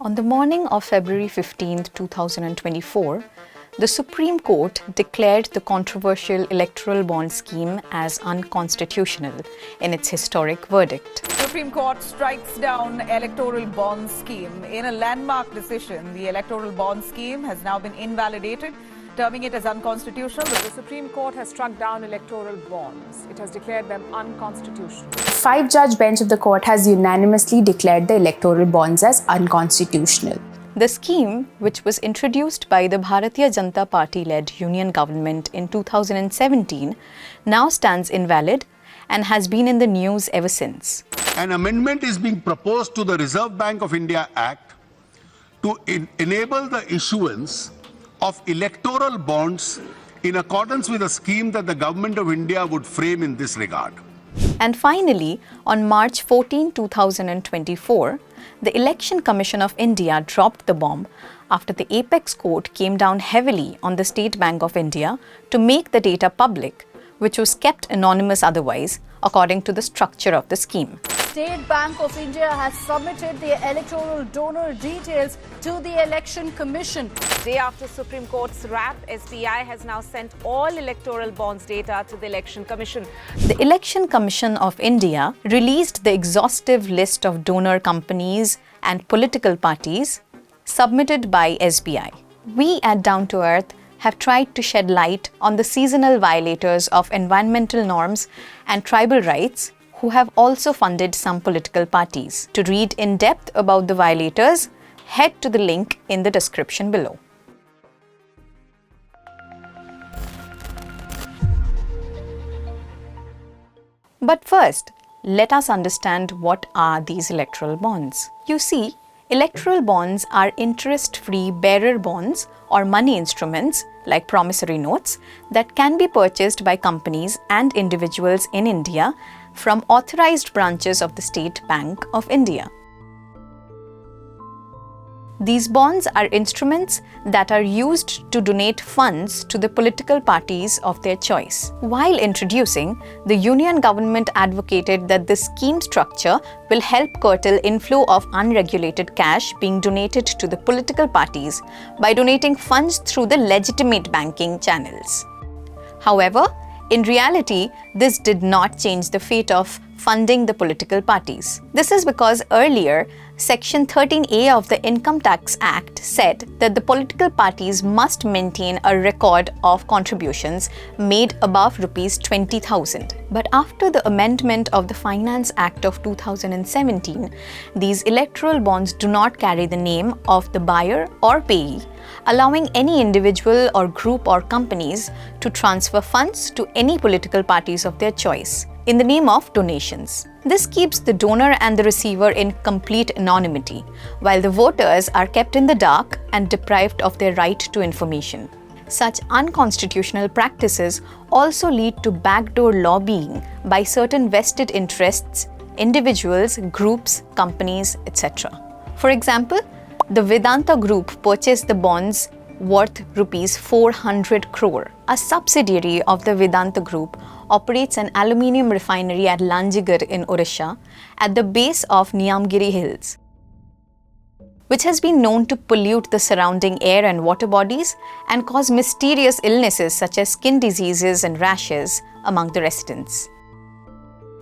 On the morning of February 15, 2024, the Supreme Court declared the controversial electoral bond scheme as unconstitutional in its historic verdict. The Supreme Court strikes down electoral bond scheme. In a landmark decision, the electoral bond scheme has now been invalidated, terming it as unconstitutional. The Supreme Court has struck down electoral bonds. It has declared them unconstitutional. The 5-judge bench of the court has unanimously declared the electoral bonds as unconstitutional. The scheme, which was introduced by the Bharatiya Janata Party-led union government in 2017, now stands invalid and has been in the news ever since. An amendment is being proposed to the Reserve Bank of India Act to enable the issuance of electoral bonds in accordance with a scheme that the Government of India would frame in this regard. And finally, on March 14, 2024, the Election Commission of India dropped the bomb after the Apex Court came down heavily on the State Bank of India to make the data public, which was kept anonymous otherwise, according to the structure of the scheme. State Bank of India has submitted the electoral donor details to the Election Commission. Day after Supreme Court's wrap, SBI has now sent all electoral bonds data to the Election Commission. The Election Commission of India released the exhaustive list of donor companies and political parties submitted by SBI. We at Down to Earth have tried to shed light on the seasonal violators of environmental norms and tribal rights who have also funded some political parties. To read in depth about the violators, head to the link in the description below. But first, let us understand what are these electoral bonds. You see, electoral bonds are interest-free bearer bonds or money instruments like promissory notes that can be purchased by companies and individuals in India from authorized branches of the State Bank of India. These bonds are instruments that are used to donate funds to the political parties of their choice. While introducing, the union government advocated that this scheme structure will help curtail inflow of unregulated cash being donated to the political parties by donating funds through the legitimate banking channels. However, in reality, this did not change the fate of funding the political parties. This is because earlier, Section 13A of the Income Tax Act said that the political parties must maintain a record of contributions made above Rs 20,000. But after the amendment of the Finance Act of 2017, these electoral bonds do not carry the name of the buyer or payee, allowing any individual or group or companies to transfer funds to any political parties of their choice in the name of donations. This keeps the donor and the receiver in complete anonymity, while the voters are kept in the dark and deprived of their right to information. Such unconstitutional practices also lead to backdoor lobbying by certain vested interests, individuals, groups, companies, etc. For example, the Vedanta Group purchased the bonds worth Rs 400 crore. A subsidiary of the Vedanta Group operates an aluminium refinery at Lanjigarh in Odisha at the base of Niyamgiri Hills, which has been known to pollute the surrounding air and water bodies and cause mysterious illnesses such as skin diseases and rashes among the residents.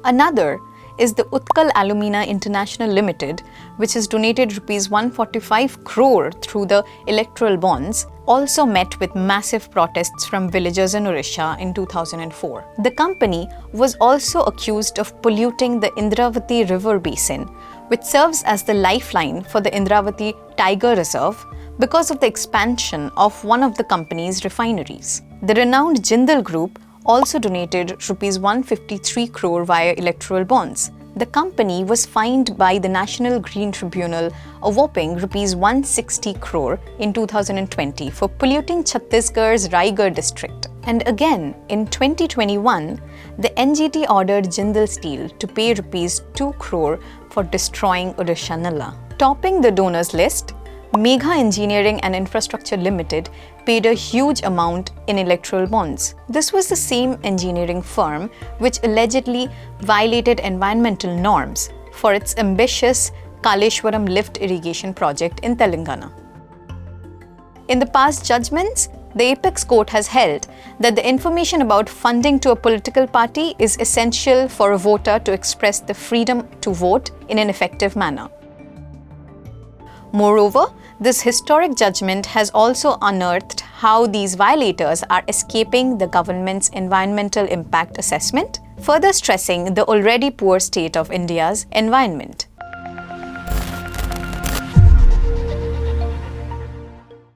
Another is the Utkal Alumina International Limited, which has donated Rs 145 crore through the electoral bonds, also met with massive protests from villagers in Odisha in 2004. The company was also accused of polluting the Indravati River basin, which serves as the lifeline for the Indravati Tiger Reserve because of the expansion of one of the company's refineries. The renowned Jindal Group also donated Rs 153 crore via electoral bonds. The company was fined by the National Green Tribunal a whopping Rs 160 crore in 2020 for polluting Chhattisgarh's Raigad district. And again, in 2021, the NGT ordered Jindal Steel to pay Rs 2 crore for destroying Odisha Nala. Topping the donors list, Megha Engineering and Infrastructure Limited paid a huge amount in electoral bonds. This was the same engineering firm which allegedly violated environmental norms for its ambitious Kaleshwaram lift irrigation project in Telangana. In the past judgments, the Apex Court has held that the information about funding to a political party is essential for a voter to express the freedom to vote in an effective manner. Moreover, this historic judgment has also unearthed how these violators are escaping the government's environmental impact assessment, further stressing the already poor state of India's environment.